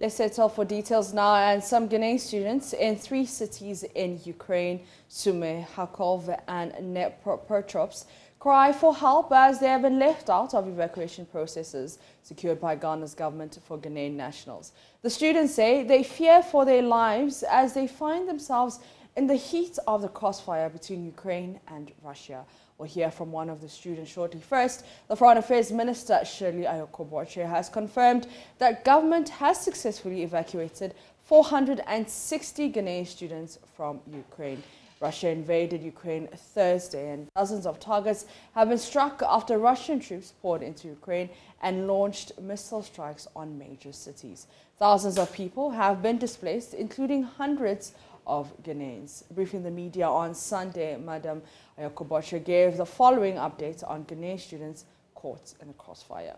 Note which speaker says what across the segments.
Speaker 1: Let's settle for details now. And some Ghanaian students in 3 cities in Ukraine, Sumy, Kharkov and Dnipropetrovsk, cry for help as they have been left out of evacuation processes secured by Ghana's government for Ghanaian nationals. The students say they fear for their lives as they find themselves in the heat of the crossfire between Ukraine and Russia. We'll hear from one of the students shortly. First, the Foreign Affairs Minister, Shirley Ayokoboche, has confirmed that government has successfully evacuated 460 Ghanaian students from Ukraine. Russia invaded Ukraine Thursday, and dozens of targets have been struck after Russian troops poured into Ukraine and launched missile strikes on major cities. Thousands of people have been displaced, including hundreds of Ghanaians. Briefing the media on Sunday, Madam Ayokoboche gave the following updates on Ghanaian students caught in the crossfire.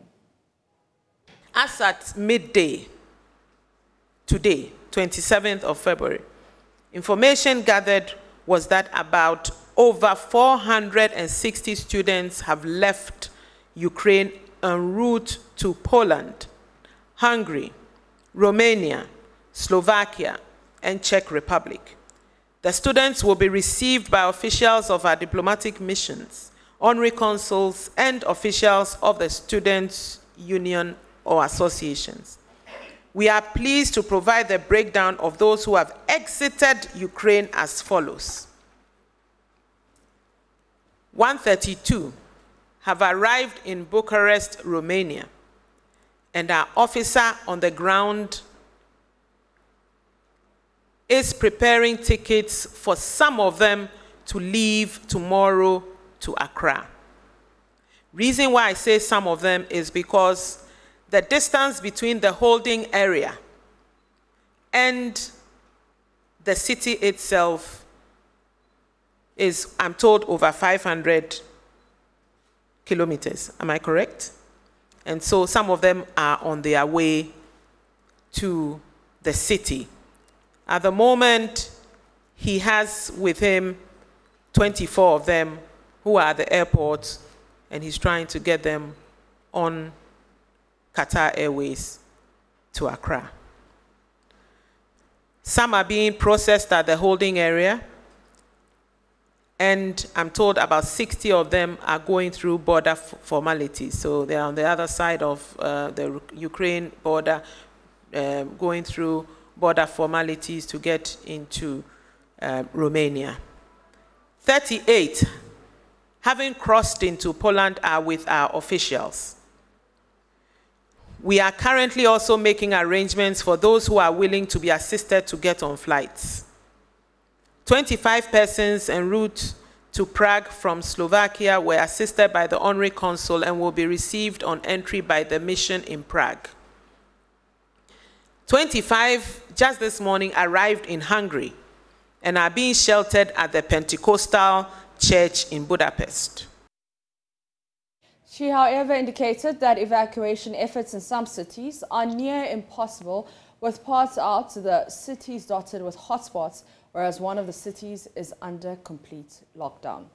Speaker 2: As at midday today, 27th of February, information gathered was that about over 460 students have left Ukraine en route to Poland, Hungary, Romania, Slovakia, and Czech Republic. The students will be received by officials of our diplomatic missions, honorary consuls, and officials of the students' union or associations. We are pleased to provide the breakdown of those who have exited Ukraine as follows. 132 have arrived in Bucharest, Romania, and our officer on the ground is preparing tickets for some of them to leave tomorrow to Accra. Reason why I say some of them is because the distance between the holding area and the city itself is, I'm told, over 500 kilometers. Am I correct? And so some of them are on their way to the city. At the moment, he has with him 24 of them who are at the airport, and he's trying to get them on Qatar Airways to Accra. Some are being processed at the holding area, and I'm told about 60 of them are going through border formalities. So they're on the other side of the Ukraine border, going through border formalities to get into Romania. 38, having crossed into Poland, are with our officials. We are currently also making arrangements for those who are willing to be assisted to get on flights. 25 persons en route to Prague from Slovakia were assisted by the honorary consul and will be received on entry by the mission in Prague. 25 just this morning arrived in Hungary and are being sheltered at the Pentecostal Church in Budapest.
Speaker 1: She, however, indicated that evacuation efforts in some cities are near impossible, with parts out to the cities dotted with hotspots, whereas one of the cities is under complete lockdown.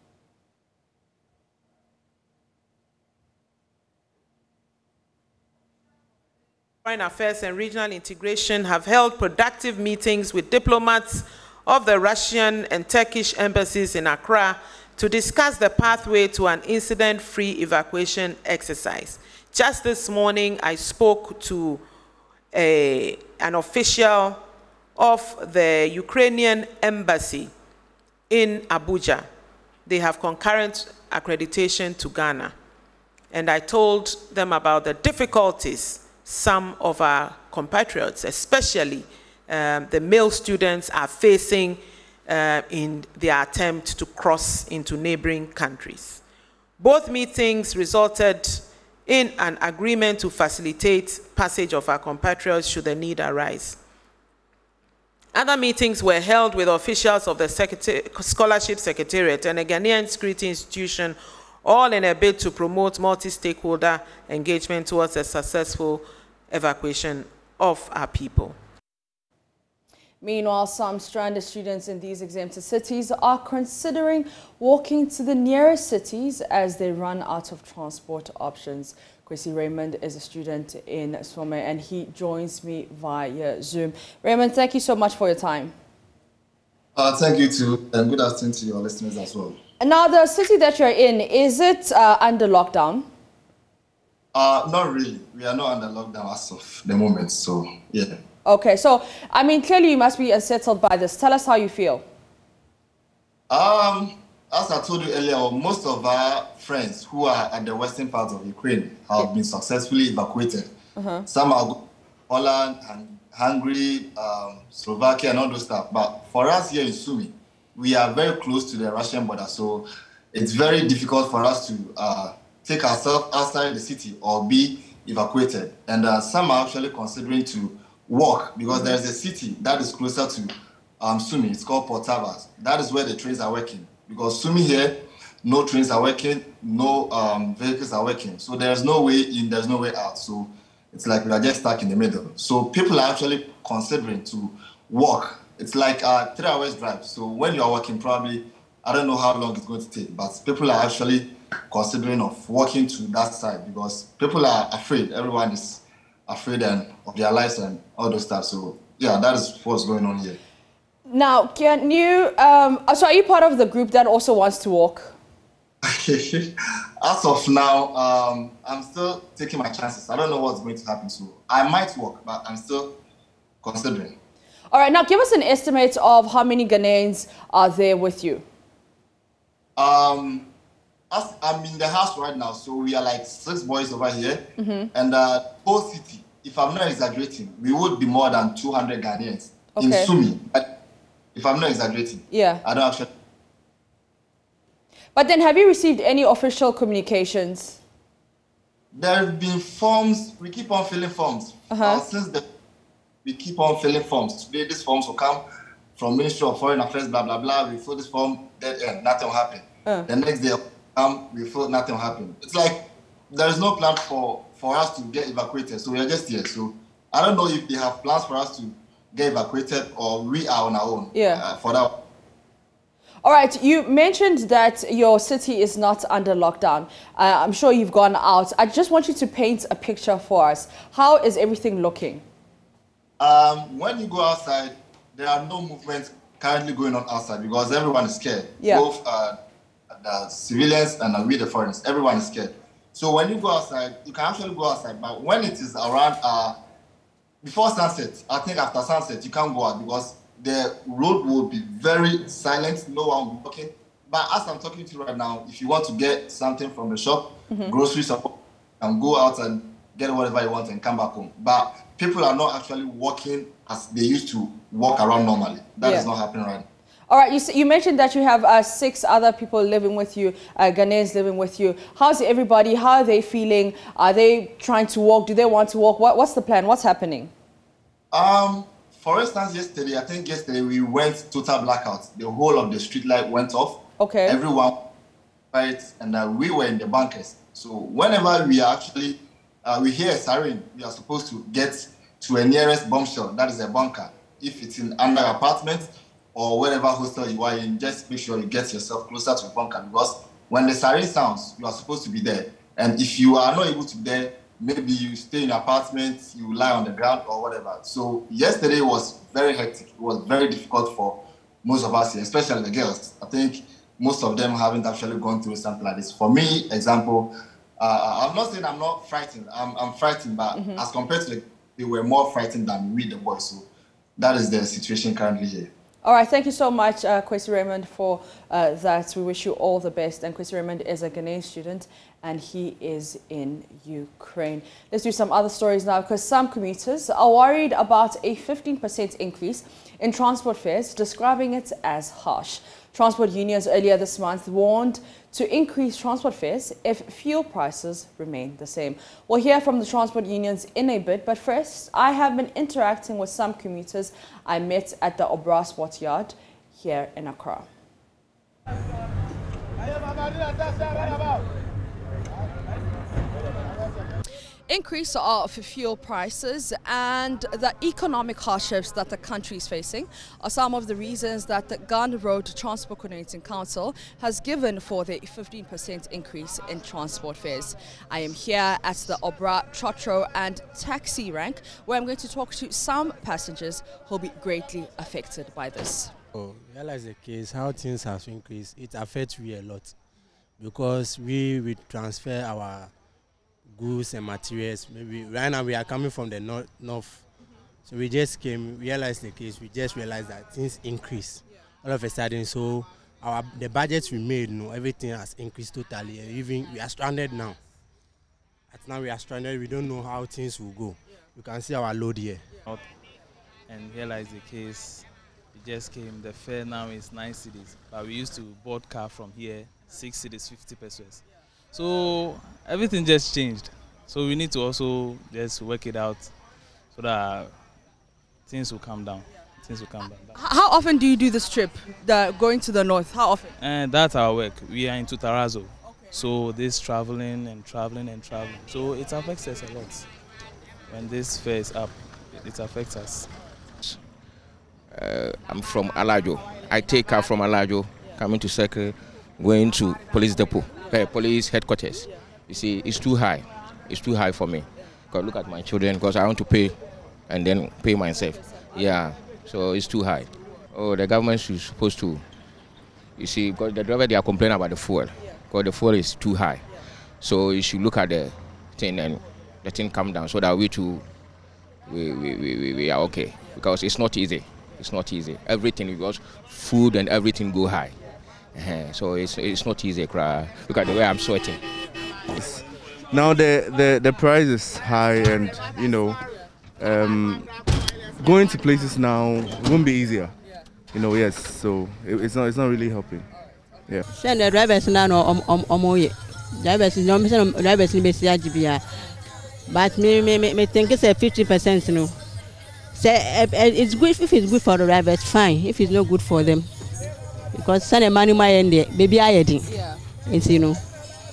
Speaker 2: Foreign Affairs and Regional Integration have held productive meetings with diplomats of the Russian and Turkish embassies in Accra to discuss the pathway to an incident-free evacuation exercise. Just this morning, I spoke to an official of the Ukrainian embassy in Abuja. They have concurrent accreditation to Ghana. And I told them about the difficulties some of our compatriots, especially the male students, are facing in their attempt to cross into neighboring countries. Both meetings resulted in an agreement to facilitate passage of our compatriots should the need arise. Other meetings were held with officials of the Scholarship Secretariat and a Ghanaian security institution, all in a bid to promote multi-stakeholder engagement towards a successful evacuation of our people.
Speaker 1: Meanwhile, some stranded students in these exempted cities are considering walking to the nearest cities as they run out of transport options. Kwesi Raymond is a student in Some and he joins me via Zoom. Raymond, thank you so much for your time.
Speaker 3: Thank you too, and good afternoon to your listeners as well.
Speaker 1: Now, the city that you're in, is it under lockdown?
Speaker 3: Not really. We are not under lockdown as of the moment, so yeah.
Speaker 1: Okay, so, I mean, clearly you must be unsettled by this. Tell us how you feel.
Speaker 3: As I told you earlier, most of our friends who are at the western part of Ukraine have been successfully evacuated. Some are going to Poland, Hungary, Slovakia, and all those stuff. But for us here in Sumy, we are very close to the Russian border, so it's very difficult for us to take ourselves outside the city or be evacuated. And some are actually considering to walk because there's a city that is closer to Sumy. It's called Port Tavas. That is where the trains are working. Because Sumy here, no trains are working, no vehicles are working. So there's no way in, there's no way out. So it's like we are just stuck in the middle. So people are actually considering to walk. It's like a 3 hours drive. So when you're walking, probably, I don't know how long it's going to take, but people are actually considering of walking to that side because people are afraid. Everyone is afraid of their lives and all those stuff. So yeah, that is what's going on here.
Speaker 1: Now, can you, so are you part of the group that also wants to walk?
Speaker 3: As of now, I'm still taking my chances. I don't know what's going to happen. So I might walk, but I'm still considering.
Speaker 1: All right, now give us an estimate of how many Ghanaians are there with you.
Speaker 3: I'm in the house right now, so we are like 6 boys over here. And whole city, if I'm not exaggerating, we would be more than 200 Ghanaians in Sumy. If I'm not exaggerating.
Speaker 1: Yeah.
Speaker 3: I don't actually.
Speaker 1: But then have you received any official communications?
Speaker 3: There have been forms. We keep on filling forms. We keep on filling forms. Today, these forms will come from Ministry of Foreign Affairs, blah, blah, blah. We fill this form, dead end, nothing will happen. The next day, we fill, nothing will happen. It's like there is no plan for us to get evacuated. So we are just here. So I don't know if they have plans for us to get evacuated or we are on our own for that.
Speaker 1: All right, you mentioned that your city is not under lockdown. I'm sure you've gone out. I just want you to paint a picture for us. How is everything looking?
Speaker 3: When you go outside, there are no movements currently going on outside because everyone is scared. Both the civilians and we the foreigners, everyone is scared. So when you go outside, you can actually go outside. But when it is around before sunset, I think after sunset, you can't go out because the road will be very silent, no one will be walking. But as I'm talking to you right now, if you want to get something from the shop, groceries, and go out and get whatever you want and come back home. But people are not actually walking as they used to walk around normally. That is not happening right now.
Speaker 1: All right, you mentioned that you have 6 other people living with you, Ghanaians living with you. How's everybody? How are they feeling? Are they trying to walk? Do they want to walk? What's the plan? What's happening?
Speaker 3: For instance, yesterday we went total blackout. The whole of the street light went off.
Speaker 1: Okay.
Speaker 3: Everyone, right, and we were in the bunkers. So whenever we are actually, we hear a siren, we are supposed to get to a nearest bomb shelter. That is a bunker. If it's in under apartment or wherever hostel you are in, just make sure you get yourself closer to a bunker because when the siren sounds, you are supposed to be there. And if you are not able to be there, maybe you stay in an apartment, you lie on the ground or whatever. So yesterday was very hectic. It was very difficult for most of us here, especially the girls. I think most of them haven't actually gone through something like this. For me, example, I'm not saying I'm not frightened. I'm frightened, but as compared to they were more frightened than we, the boys. So that is the situation currently here.
Speaker 1: All right, thank you so much, Kwesi Raymond, for that. We wish you all the best. And Kwesi Raymond is a Ghanaian student, and he is in Ukraine. Let's do some other stories now, because some commuters are worried about a 15% increase in transport fares, describing it as harsh. Transport unions earlier this month warned to increase transport fares if fuel prices remain the same. We'll hear from the transport unions in a bit, but first, I have been interacting with some commuters I met at the Obra Sports Yard here in Accra. Increase of fuel prices and the economic hardships that the country is facing are some of the reasons that the Ghana Road Transport Coordinating Council has given for the 15% increase in transport fares. I am here at the Obra, Trotro and taxi rank, where I'm going to talk to some passengers who will be greatly affected by this.
Speaker 4: Realize the case, how things have increased, it affects we a lot because we transfer our goods and materials. Maybe right now we are coming from the north. So we just came, realized the case, we just realized that things increase all of a sudden. So the budgets we made, everything has increased totally. And even we are stranded now. Now we are stranded, we don't know how things will go. You can see our load here.
Speaker 5: And realize the case, we just came, the fare now is 9 cedis, but we used to board car from here, 6 cedis, 50 pesos. So everything just changed. So we need to also just work it out so that things will calm down. Things will calm down.
Speaker 1: How often do you do this trip, going to the north? How often?
Speaker 5: And that's our work. We are in Tutarazo. Okay. So this traveling and traveling and traveling. So it affects us a lot. When this fare is up, it affects us.
Speaker 6: I'm from Alajo. I take car from Alajo, coming to Circle, going to police depot. Police headquarters. You see, it's too high. It's too high for me. Because look at my children, because I want to pay and then pay myself. Yeah, so it's too high. Oh, the government is supposed to, you see, because the driver, they are complaining about the fuel. Because the fuel is too high. So you should look at the thing and the thing come down so that we too, we are okay. Because it's not easy. It's not easy. Everything, because food and everything go high. So it's not easy, look at the way I'm sweating.
Speaker 7: Now the price is high, and going to places now won't be easier. Yes. So it's not really helping. Yeah.
Speaker 8: Send the drivers now drivers but me think it's a 50%. Say it's good if it's good for the drivers, fine. If it's not good for them. Because send money my end there, baby I did.
Speaker 1: Yeah.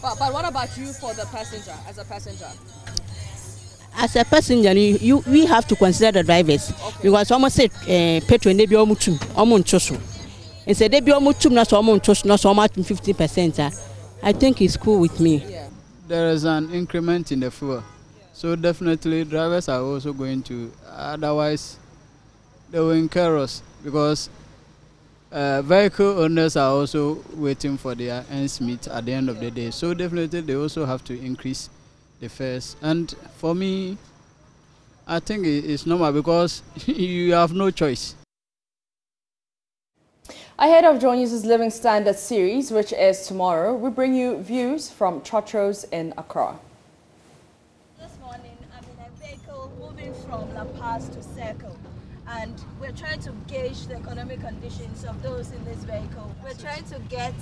Speaker 1: But what about you for the passenger, as a passenger?
Speaker 8: As a passenger, we have to consider the drivers. Okay. Because almost said petrol they be almost chosu. And say they be almost not so much 50%. I think it's cool with me.
Speaker 1: Yeah.
Speaker 9: There is an increment in the fuel. So definitely drivers are also going to, otherwise they will incur us, because vehicle owners are also waiting for their ends meet at the end of the day. So definitely they also have to increase the fares. And for me, I think it's normal because you have no choice.
Speaker 1: Ahead of JoyNews' Living Standard series, which is tomorrow, we bring you views from Trotros in Accra.
Speaker 10: This morning, I'm in a vehicle moving from La Paz to Circle. And we're trying to gauge the economic conditions of those in this vehicle. We're trying to get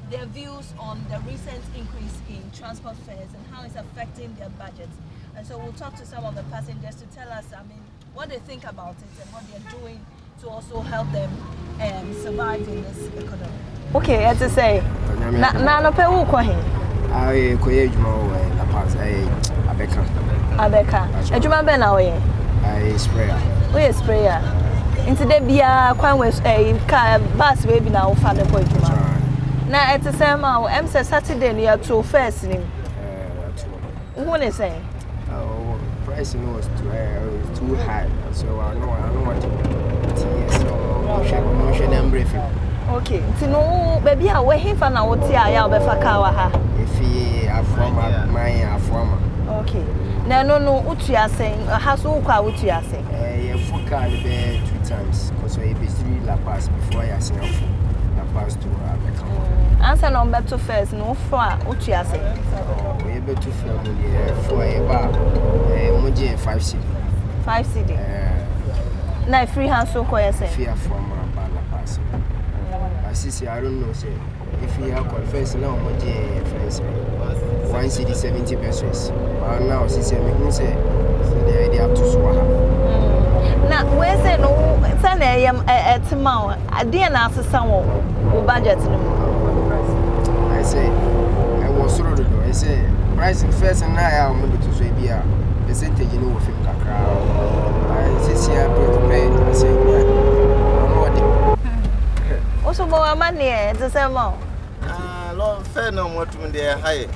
Speaker 10: their views on the recent increase in transport fares and how it's affecting their budgets. And so we'll talk to some of the passengers to tell us, what they think about it and what they're doing to also help them survive in this economy. Okay, as I say, na pe wo kwa he?
Speaker 11: I koye adwuma La Paz,
Speaker 10: Abeka. Adwuma be na wo ye?
Speaker 11: I sprayer.
Speaker 10: We sprayer. Into the bia kwan we car bus we bi na wo fa the boy adwuma. Na at the same ma em say Saturday no ya to first nim. Who ne say?
Speaker 11: Price was too high. So I don't want to.
Speaker 10: Okay. Tino baby a we hefa na wo ti aya obefa car wa ha.
Speaker 11: Efi afoma my afoma.
Speaker 10: Okay. Na no utu asen ha so kwa utu asen.
Speaker 11: You foka be 2 times because we be through La Paz before I say La Paz to Abeka.
Speaker 10: Answer number 2 first no for utu asen.
Speaker 11: We be to for a bar. Moje 5 cedi.
Speaker 10: 5 cedi. Na free hand so kwa yesen.
Speaker 11: Fear from La Paz. I don't know, say if you have confessed now, Moje friends 1 cedi 70 pesos. But now, since you say they have to swallow.
Speaker 10: Now, where say no, send a tomorrow. I didn't ask some budget.
Speaker 11: I say, I was sort of, I say, price first and now I'm going to say beer. Percentage in over 50 crowd. This year, I say,
Speaker 10: also more money, it's the same amount.
Speaker 3: Lord, fair no more to the higher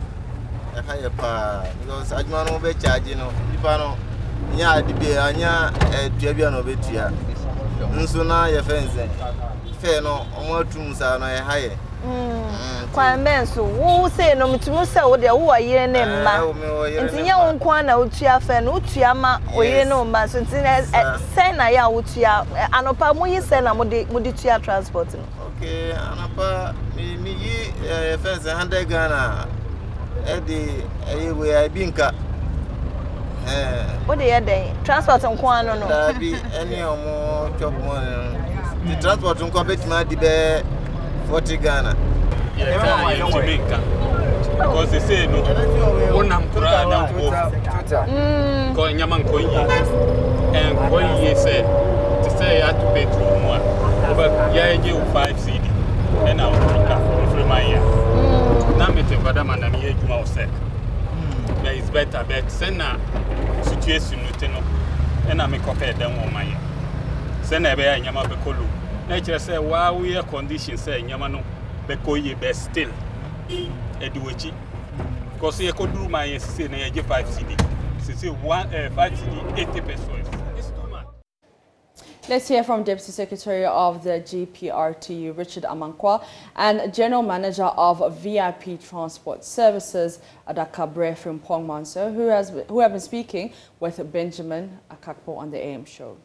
Speaker 3: pa because I don't be charging no people nya de be anya tuabia no betua nso na ye fence fair no omo tum sa no ye higher
Speaker 10: kwa menso wo say no mtumu say wo de wo aye ne mma ntinya wo kwa na otua fair no otua ma oye no mma so ntinya say na ya wo tua anopa mo yi say na mo de tua transport no
Speaker 3: okay anopa me yi fence 100 Ghana we I binka
Speaker 10: what the day transport nko ano no
Speaker 3: da bi any omo chop money the transport nko betima di be 40 Ghana
Speaker 12: because they say no onam kura na wo ko nyama nko yi and ko yi say to say you have to pay too much over ya give 5 CD and I will free my year now me te fada man na me adwuma o say there is better but send na situation no te no and I me copy dem wo my year send na be ya nyama be kolu na kire say wa we condition say nyama no be ko ye be still eduwechi because ye ko duru my year say na ye 5 CD say 5 CD 80 pesos.
Speaker 1: Let's hear from Deputy Secretary of the GPRTU, Richard AMANKWAA, and General Manager of VIP Transport Services, Adaka Brefrim Pongmanso, who have been speaking with Benjamin Akakpo on the AM show.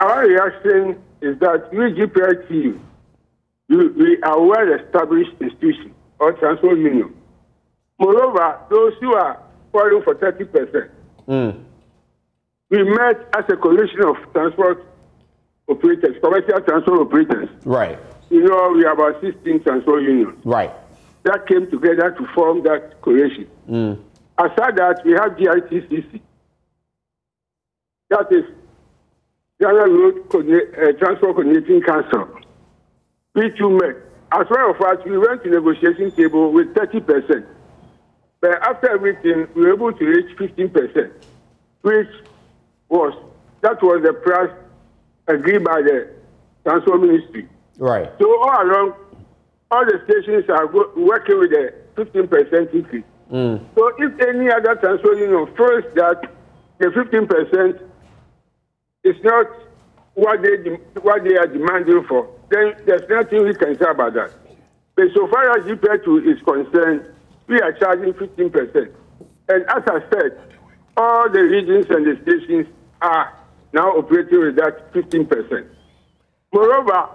Speaker 13: Our reaction is that we GPRTU, we are a well-established institution or transport union. Moreover, those who are falling for 30%. We met as a coalition of transport operators, commercial transport operators.
Speaker 14: Right.
Speaker 13: You know, we have about 16 transport unions.
Speaker 14: Right.
Speaker 13: That came together to form that coalition. Aside that, we have GITCC. That is Ghana Road Transport Coordinating Council. We too met. As well as we went to negotiation table with 30%. But after everything, we were able to reach 15%, which was the price agreed by the Transport Ministry.
Speaker 14: Right.
Speaker 13: So all along, all the stations are working with a 15% increase. So if any other transport union feels that the 15% is not what they are demanding for, then there's nothing we can say about that. But so far as GPRTU is concerned, we are charging 15%. And as I said, all the regions and the stations are now operating with that 15%. Moreover,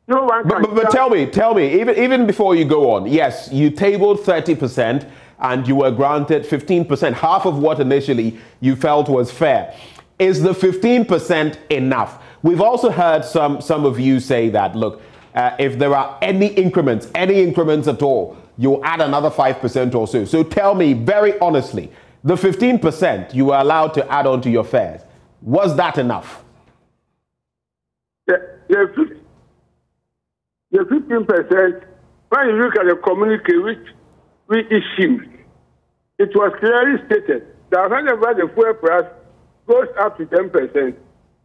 Speaker 13: no one can...
Speaker 14: But tell me, even before you go on, yes, you tabled 30% and you were granted 15%, half of what initially you felt was fair. Is the 15% enough? We've also heard some of you say that, look, if there are any increments at all, you'll add another 5% or so. So tell me very honestly, the 15% you were allowed to add on to your fares, was that enough?
Speaker 13: The 15%, when you look at the communique which we issued, it was clearly stated that whenever the fuel price goes up to 10%,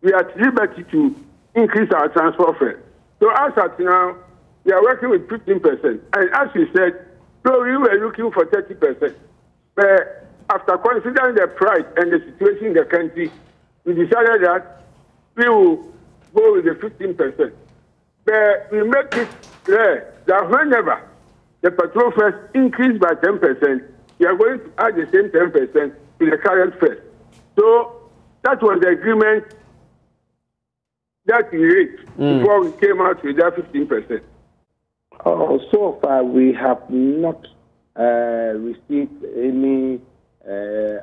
Speaker 13: we are at liberty to increase our transport fare. So as at now, we are working with 15%. And as we said, so we were looking for 30%. But after considering the price and the situation in the country, we decided that we will go with the 15%. But we make it clear that whenever the petrol fares increase by 10%, we are going to add the same 10% to the current fare. So that was the agreement that we reached before we came out with that 15%.
Speaker 15: So far, we have not received any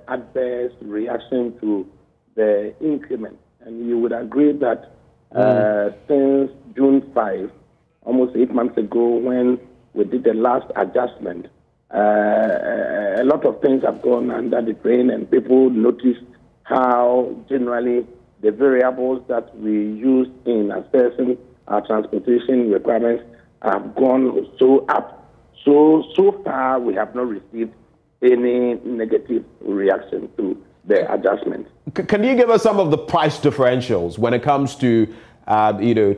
Speaker 15: adverse reaction to the increment. And you would agree that since June 5, almost 8 months ago, when we did the last adjustment, a lot of things have gone under the drain, and people noticed how generally the variables that we use in assessing our transportation requirements have gone so up. So far, we have not received any negative reaction to the adjustment.
Speaker 14: Can you give us some of the price differentials when it comes to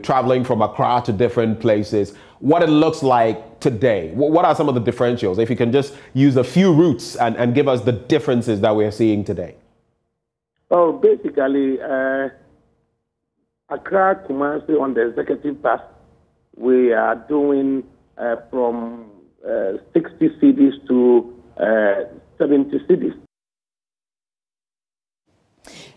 Speaker 14: traveling from Accra to different places? What it looks like today? What are some of the differentials? If you can just use a few routes and give us the differences that we're seeing today.
Speaker 15: Oh, basically, Accra, Kumasi on the executive pass, we are doing from 60 cities to 70 cities.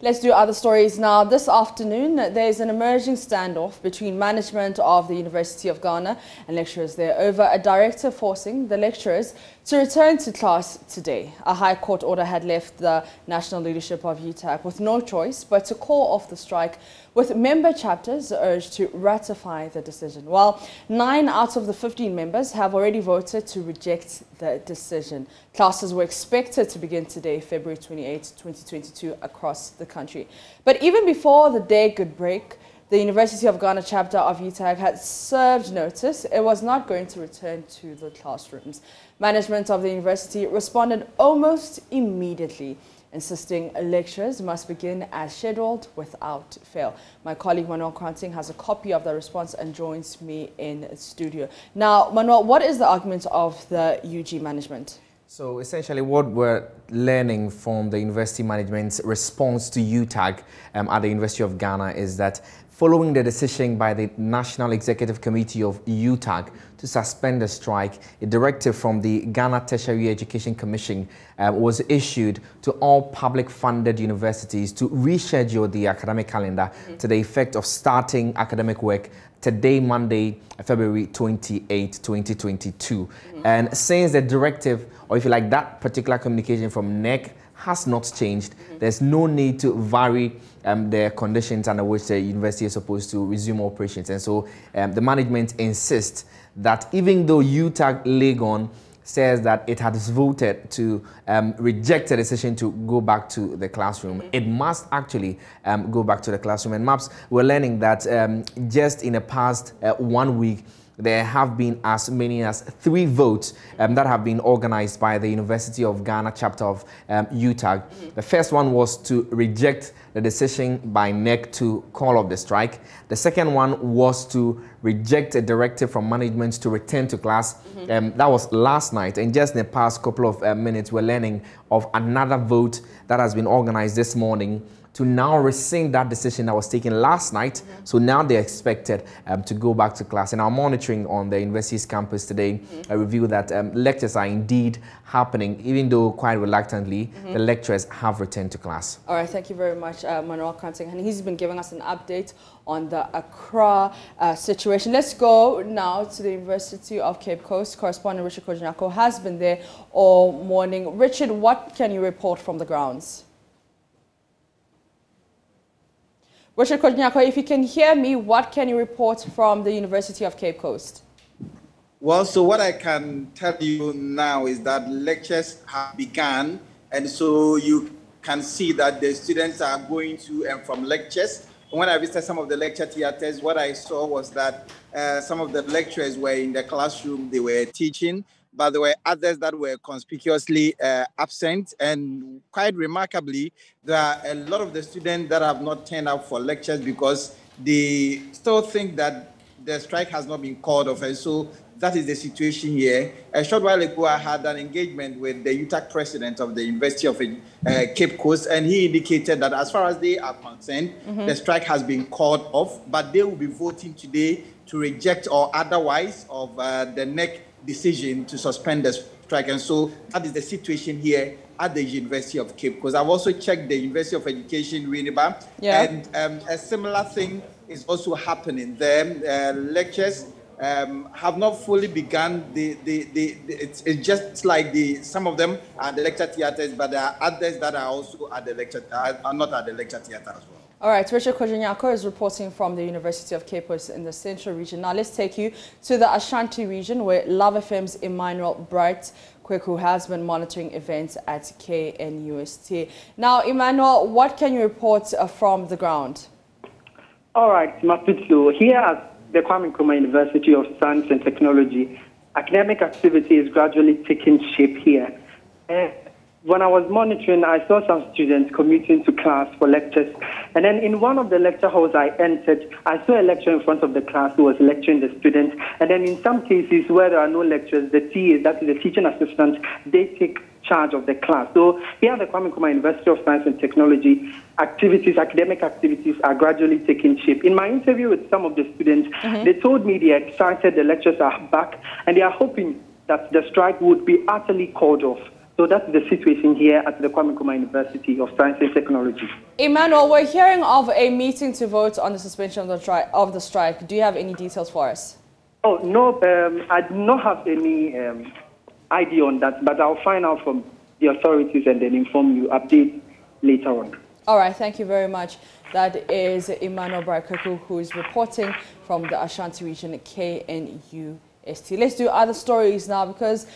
Speaker 1: Let's do other stories now. This afternoon, there's an emerging standoff between management of the University of Ghana and lecturers there over a directive forcing the lecturers to return to class today. A High Court order had left the national leadership of UTAG with no choice but to call off the strike, with member chapters urged to ratify the decision. While 9 out of the 15 members have already voted to reject the decision. Classes were expected to begin today, February 28, 2022, across the country. But even before the day could break, the University of Ghana chapter of UTAG had served notice it was not going to return to the classrooms. Management of the university responded almost immediately, insisting lectures must begin as scheduled without fail. My colleague Manuel Kranting has a copy of the response and joins me in studio. Now, Manuel, what is the argument of the UG management?
Speaker 16: So essentially what we're learning from the university management's response to UTAG at the University of Ghana is that following the decision by the National Executive Committee of UTAG to suspend the strike, a directive from the Ghana Tertiary Education Commission was issued to all public funded universities to reschedule the academic calendar to the effect of starting academic work today, Monday, February 28, 2022. And since the directive, or if you like, that particular communication from NEC has not changed, there's no need to vary the conditions under which the university is supposed to resume operations. And so the management insists that even though UTAG Legon says that it has voted to reject the decision to go back to the classroom, it must actually go back to the classroom. And MAPS, we're learning that just in the past 1 week, there have been as many as 3 votes that have been organized by the University of Ghana chapter of UTAG. The first one was to reject the decision by NEC to call off the strike. The second one was to reject a directive from management to return to class. That was last night. And just in the past couple of minutes, we're learning of another vote that has been organized this morning to now rescind that decision that was taken last night. So now they're expected to go back to class. And our monitoring on the university's campus today revealed that lectures are indeed happening, even though quite reluctantly, the lecturers have returned to class.
Speaker 1: All right, thank you very much, Manuel Kranting. And he's been giving us an update on the Accra situation. Let's go now to the University of Cape Coast. Correspondent Richard Kojinako has been there all morning. Richard, what can you report from the grounds? Richard Kojinako, if you can hear me, what can you report from the University of Cape Coast?
Speaker 17: Well, so what I can tell you now is that lectures have begun, and so you can see that the students are going to and from lectures. When I visited some of the lecture theaters, what I saw was that some of the lecturers were in the classroom, they were teaching, but there were others that were conspicuously absent. And quite remarkably, there are a lot of the students that have not turned up for lectures because they still think that the strike has not been called off. And so that is the situation here. A short while ago, I had an engagement with the UTAG president of the University of Cape Coast, and he indicated that as far as they are concerned, the strike has been called off, but they will be voting today to reject or otherwise of the NEC decision to suspend the strike. And so that is the situation here at the University of Cape Coast. I've also checked the University of Education, Winneba, and a similar thing is also happening there. Lectures have not fully begun. It's just like some of them are the lecture theaters, but there are others that are also at the lecture, are not at the lecture theater as well.
Speaker 1: All right, Richard Kojinako is reporting from the University of Cape Coast in the Central region. Now let's take you to the Ashanti region, where Love FM's Emmanuel Bright Kweku has been monitoring events at KNUST. Now, Emmanuel, what can you report from the ground?
Speaker 18: All right, Mapitsu, here at the Kwame Nkrumah University of Science and Technology, academic activity is gradually taking shape here. When I was monitoring, I saw some students commuting to class for lectures. And then in one of the lecture halls I entered, I saw a lecturer in front of the class who was lecturing the students. And then in some cases where there are no lecturers, the TA, that is the teaching assistant, they take charge of the class. So here at the Kwame Nkrumah University of Science and Technology, academic activities are gradually taking shape. In my interview with some of the students, they told me they are excited, the lectures are back, and they are hoping that the strike would be utterly called off. So that's the situation here at the Kwame Nkrumah University of Science and Technology.
Speaker 1: Emmanuel, we're hearing of a meeting to vote on the suspension of the strike. Do you have any details for us?
Speaker 18: Oh, no, I do not have any idea on that, but I'll find out from the authorities and then inform you, update later on.
Speaker 1: All right, thank you very much. That is Emmanuel Brakaku, who is reporting from the Ashanti region, KNUST. Let's do other stories now, because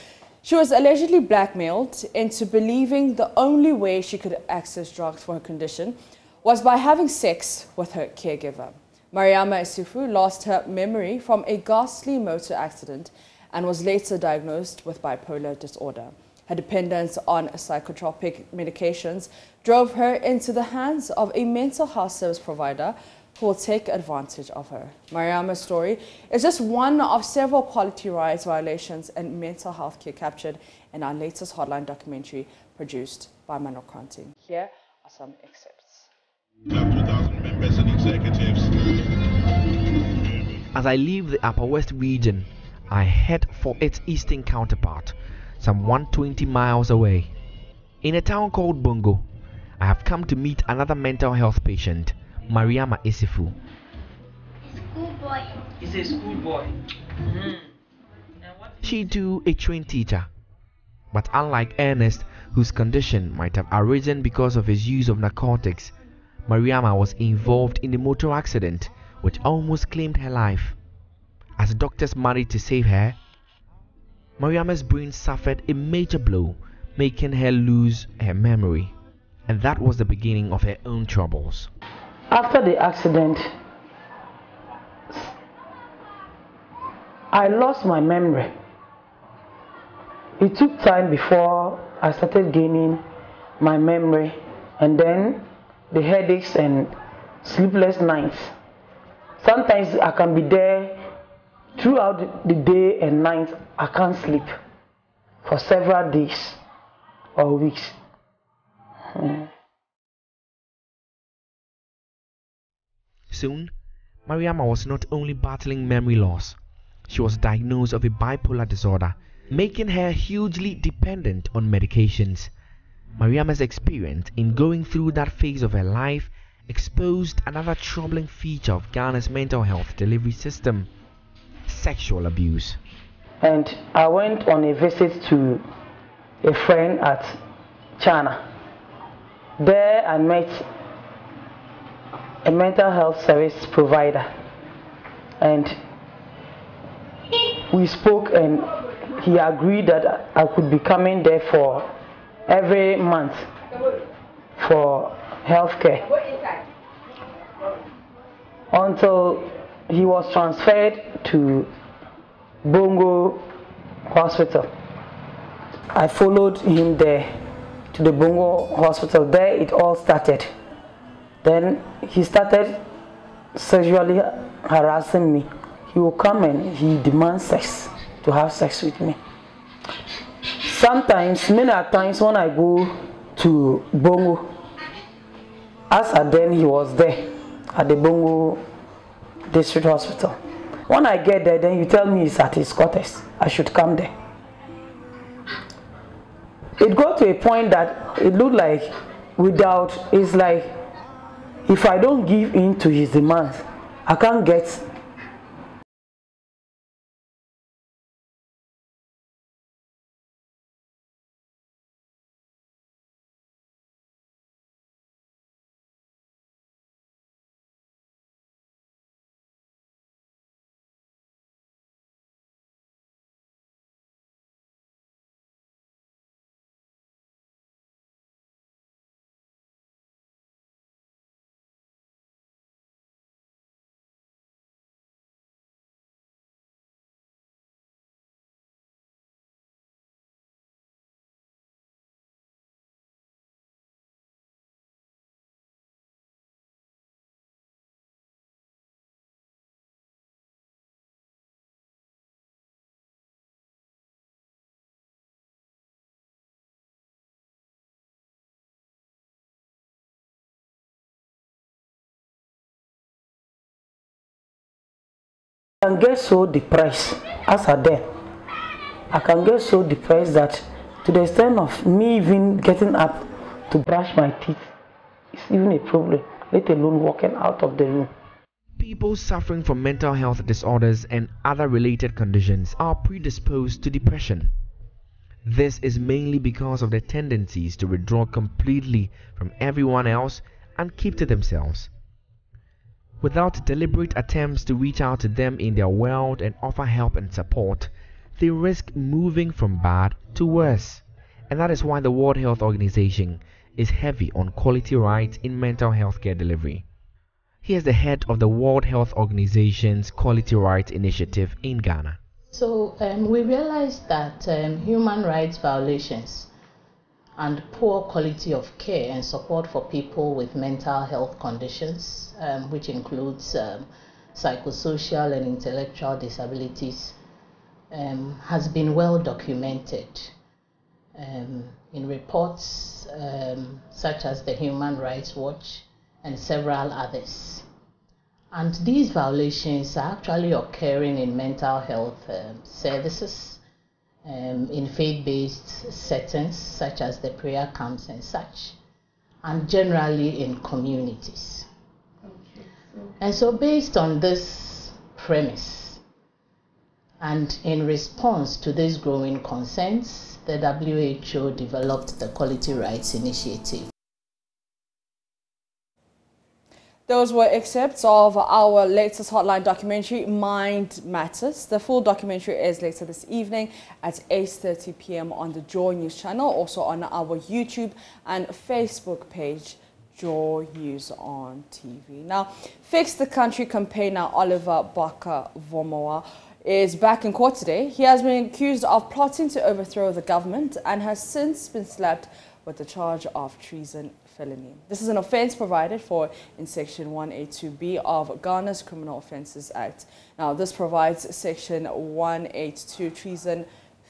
Speaker 1: she was allegedly blackmailed into believing the only way she could access drugs for her condition was by having sex with her caregiver. Mariama Isufu lost her memory from a ghastly motor accident and was later diagnosed with bipolar disorder. Her dependence on psychotropic medications drove her into the hands of a mental health service provider who will take advantage of her. Mariama's story is just one of several quality rights violations and mental health care captured in our latest Hotline documentary produced by Manuel Conti. Here are some excerpts.
Speaker 19: 2,000 members and executives.
Speaker 20: As I leave the Upper West region, I head for its eastern counterpart, some 120 miles away. In a town called Bongo, I have come to meet another mental health patient, Mariama Isufu.
Speaker 21: Schoolboy. He's a schoolboy.
Speaker 20: She too a trained teacher. But unlike Ernest, whose condition might have arisen because of his use of narcotics, Mariama was involved in a motor accident which almost claimed her life. As doctors managed to save her, Mariama's brain suffered a major blow, making her lose her memory. And that was the beginning of her own troubles.
Speaker 21: After the accident, I lost my memory. It took time before I started gaining my memory, and then the headaches and sleepless nights. Sometimes I can be there throughout the day and night. I can't sleep for several days or weeks.
Speaker 20: Soon, Mariama was not only battling memory loss, she was diagnosed with a bipolar disorder, making her hugely dependent on medications. Mariama's experience in going through that phase of her life exposed another troubling feature of Ghana's mental health delivery system: sexual abuse.
Speaker 21: And I went on a visit to a friend at China. There I met a mental health service provider, and we spoke, and he agreed that I could be coming there for every month for healthcare until he was transferred to Bongo Hospital. I followed him there to the Bongo Hospital. There it all started. Then he started sexually harassing me. He will come and he demands sex, to have sex with me. Sometimes, many times when I go to Bongo, as at then he was there at the Bongo District Hospital. When I get there, then you tell me it's at his quarters. I should come there. It got to a point that it looked like it's like if I don't give in to his demands, I can't get I can get so depressed as a then. I can get so depressed that to the extent of me even getting up to brush my teeth is even a problem, let alone walking out of the room.
Speaker 20: People suffering from mental health disorders and other related conditions are predisposed to depression. This is mainly because of their tendencies to withdraw completely from everyone else and keep to themselves. Without deliberate attempts to reach out to them in their world and offer help and support, they risk moving from bad to worse. And that is why the World Health Organization is heavy on quality rights in mental health care delivery. Here's the head of the World Health Organization's Quality Rights Initiative in Ghana.
Speaker 2: So we realized that human rights violations and poor quality of care and support for people with mental health conditions, which includes psychosocial and intellectual disabilities, has been well documented in reports such as the Human Rights Watch and several others. And these violations are actually occurring in mental health services, in faith-based settings such as the prayer camps and such, and generally in communities. And so based on this premise, and in response to these growing concerns, the WHO developed the Quality Rights Initiative.
Speaker 1: Those were excerpts of our latest hotline documentary, Mind Matters. The full documentary is later this evening at 8:30 p.m. on the Joy News channel, also on our YouTube and Facebook page, Joy News on TV. Now, Fix the Country campaigner Oliver Barker-Vormawor is back in court today. He has been accused of plotting to overthrow the government and has since been slapped with the charge of treason felony. This is an offence provided for in Section 182B of Ghana's Criminal Offences Act. Now, this provides Section 182 treason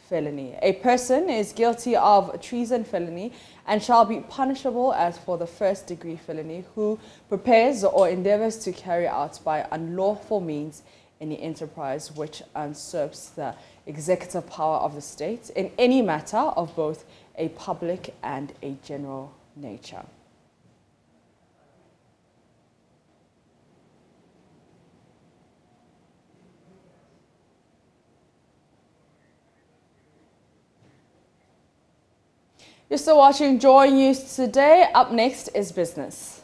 Speaker 1: felony. A person is guilty of treason felony and shall be punishable as for the first-degree felony who prepares or endeavours to carry out by unlawful means any enterprise which usurps the executive power of the state in any matter of both a public and a general nature. You're still watching Joy News today. Up next is business.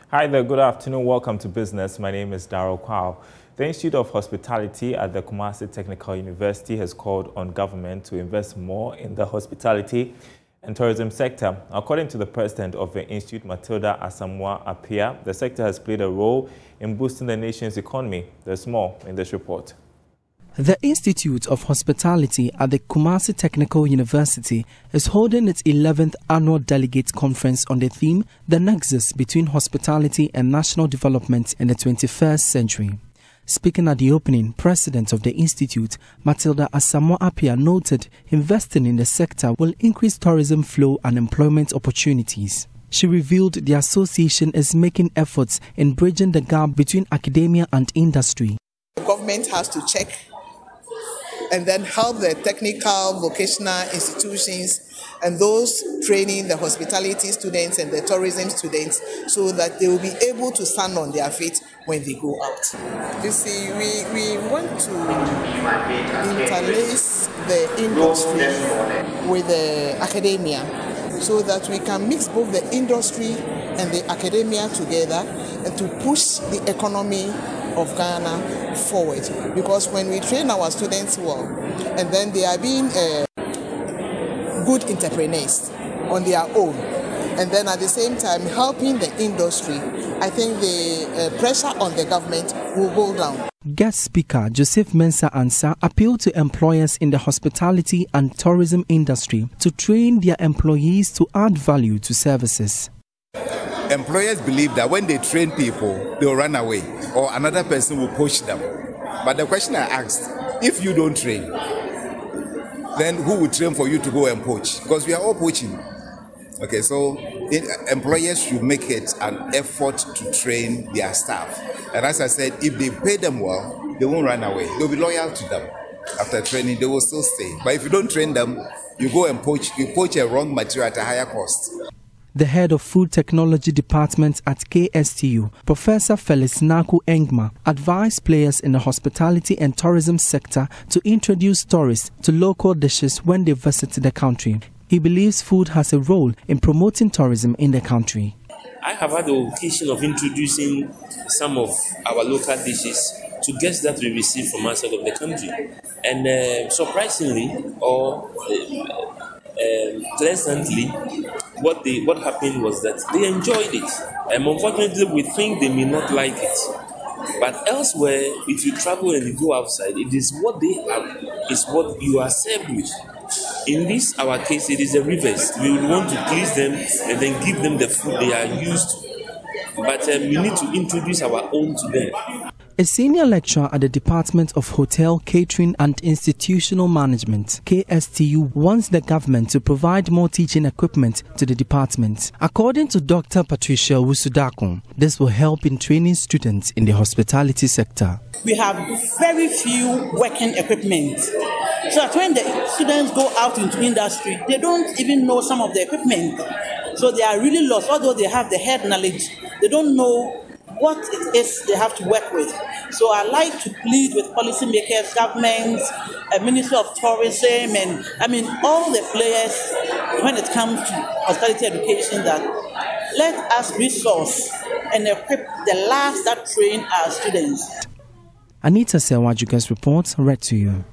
Speaker 22: Hi there, good afternoon. Welcome to Business. My name is Darrell Kwao. The Institute of Hospitality at the Kumasi Technical University has called on government to invest more in the hospitality and tourism sector. According to the president of the Institute, Matilda Asamoah-Appiah, the sector has played a role in boosting the nation's economy. There's more in this report.
Speaker 23: The Institute of Hospitality at the Kumasi Technical University is holding its 11th annual Delegates Conference on the theme, The Nexus Between Hospitality and National Development in the 21st Century. Speaking at the opening, President of the Institute, Matilda Asamoah-Appiah, noted investing in the sector will increase tourism flow and employment opportunities. She revealed the association is making efforts in bridging the gap between academia and industry.
Speaker 24: The government has to check and then help the technical vocational institutions and those training the hospitality students and the tourism students so that they will be able to stand on their feet when they go out. You see, we want to interlace the industry with the academia so that we can mix both the industry and the academia together and to push the economy of Ghana forward. Because when we train our students well, and then they are being good entrepreneurs on their own, and then at the same time helping the industry, I think the pressure on the government will go down.
Speaker 23: Guest speaker Joseph Mensah Ansah appealed to employers in the hospitality and tourism industry to train their employees to add value to services.
Speaker 25: Employers believe that when they train people, they will run away or another person will poach them. But the question I asked, if you don't train, then who will train for you to go and poach? Because we are all poaching. Okay, so employers should make it an effort to train their staff. And as I said, if they pay them well, they won't run away. They'll be loyal to them. After training, they will still stay. But if you don't train them, you go and poach, you poach a wrong material at a higher cost.
Speaker 23: The head of Food Technology Department at KSTU, Professor Felix Naku Engma, advised players in the hospitality and tourism sector to introduce tourists to local dishes when they visit the country. He believes food has a role in promoting tourism in the country.
Speaker 4: I have had the occasion of introducing some of our local dishes to guests that we receive from outside of the country. And surprisingly, or pleasantly, what happened was that they enjoyed it. Unfortunately, we think they may not like it. But elsewhere, if you travel and you go outside, it is what they have, is what you are served with. In this, our case, it is the reverse. We want to please them and then give them the food they are used to. But we need to introduce our own to them.
Speaker 23: A senior lecturer at the Department of Hotel, Catering and Institutional Management, KSTU, wants the government to provide more teaching equipment to the department. According to Dr. Patricia Wusudakun, this will help in training students in the hospitality sector.
Speaker 5: We have very few working equipment. So that when the students go out into industry, they don't even know some of the equipment. So they are really lost, although they have the head knowledge, they don't know what it is they have to work with. So I like to plead with policymakers, governments, Ministry of Tourism, and all the players when it comes to hospitality education, that let us resource and equip the labs that train our students.
Speaker 23: Anita Sewajuka's report read to you.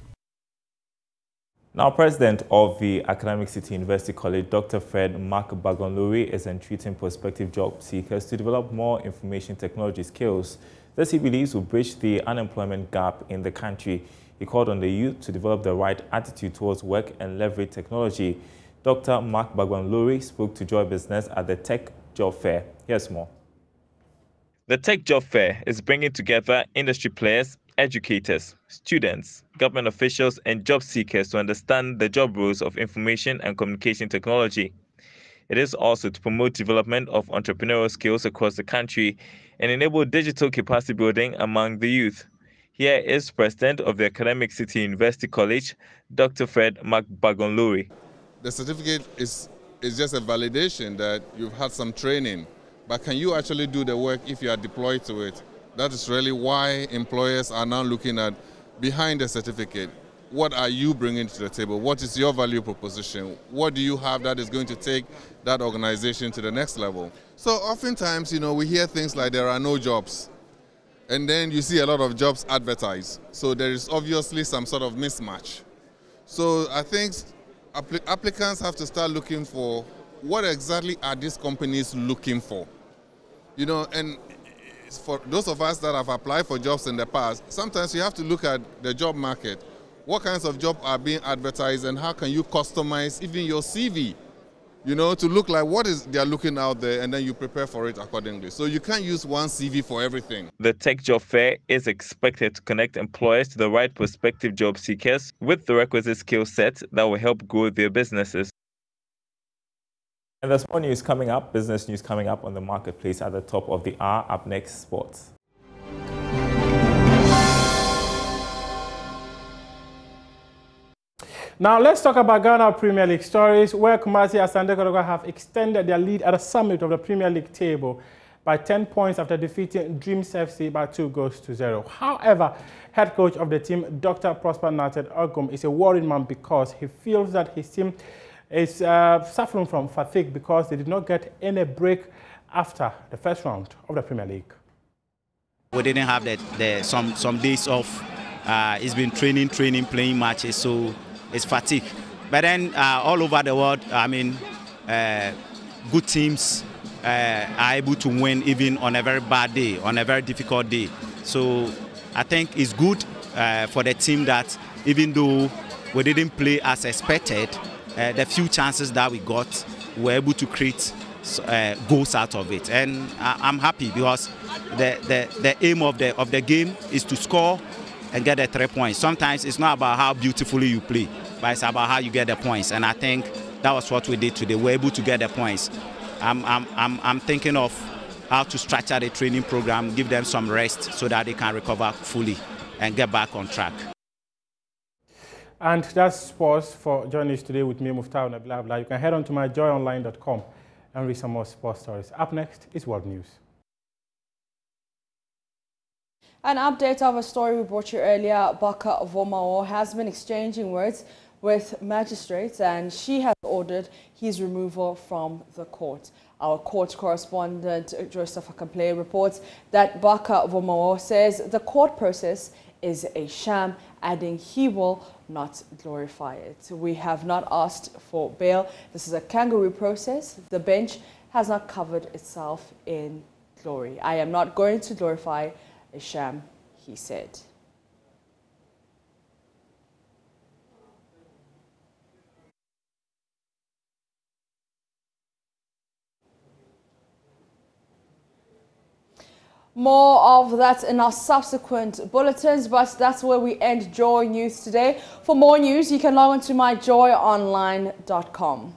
Speaker 22: Now, President of the Academic City University College, Dr. Fred Bagonluri, is entreating prospective job seekers to develop more information technology skills. This, he believes, will bridge the unemployment gap in the country. He called on the youth to develop the right attitude towards work and leverage technology. Dr. Bagonluri spoke to Joy Business at the Tech Job Fair. Here's more. The Tech Job Fair is bringing together industry players, educators, students, government officials, and job seekers to understand the job roles of information and communication technology. It is also to promote development of entrepreneurial skills across the country and enable digital capacity building among the youth. Here is President of the Academic City University College, Dr. Fred Bagonluri.
Speaker 6: The certificate is just a validation that you've had some training, but can you actually do the work if you are deployed to it? That is really why employers are now looking at behind the certificate. What are you bringing to the table? What is your value proposition? What do you have that is going to take that organization to the next level? So oftentimes, we hear things like there are no jobs. And then you see a lot of jobs advertised. So there is obviously some sort of mismatch. So I think applicants have to start looking for what exactly are these companies looking for? And for those of us that have applied for jobs in the past, sometimes you have to look at the job market. What kinds of jobs are being advertised and how can you customize even your CV, to look like what is they're looking out there, and then you prepare for it accordingly. So you can't use one CV for everything.
Speaker 22: The Tech Job Fair is expected to connect employers to the right prospective job seekers with the requisite skill set that will help grow their businesses. And there's more news coming up, business news coming up on the marketplace at the top of the hour. Up next, sports.
Speaker 7: Now let's talk about Ghana Premier League stories, where Kumasi and Sande Kotoko have extended their lead at the summit of the Premier League table by 10 points after defeating Dreams FC by 2-0. However, head coach of the team, Dr. Prosper Nated Ogum, is a worried man because he feels that his team is suffering from fatigue because they did not get any break after the first round of the Premier League.
Speaker 8: We didn't have some days off. It's been training, playing matches, so it's fatigue. But then all over the world, good teams are able to win even on a very bad day, on a very difficult day. So I think it's good for the team that even though we didn't play as expected, the few chances that we got, we were able to create goals out of it. And I'm happy because the aim of the game is to score and get the 3 points. Sometimes it's not about how beautifully you play. but it's about how you get the points. And I think that was what we did today. We're able to get the points. I'm thinking of how to structure the training program, give them some rest so that they can recover fully and get back on track.
Speaker 7: And that's sports for journalists today with me, Muftau Nabilabla. You can head on to myjoyonline.com and read some more sports stories. Up next is World News.
Speaker 1: An update of a story we brought you earlier. Baka Vomawo has been exchanging words with magistrates and she has ordered his removal from the court. Our court correspondent Joseph Akamplay reports that Baka Vomawo says the court process is a sham, adding he will not glorify it. We have not asked for bail. This is a kangaroo process. The bench has not covered itself in glory. I am not going to glorify a sham, he said. More of that in our subsequent bulletins, but that's where we end Joy News today. For more news, you can log on to myjoyonline.com.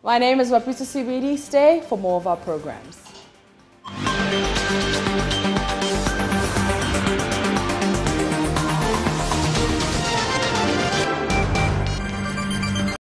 Speaker 1: My name is Wapita CBD. Stay for more of our programs.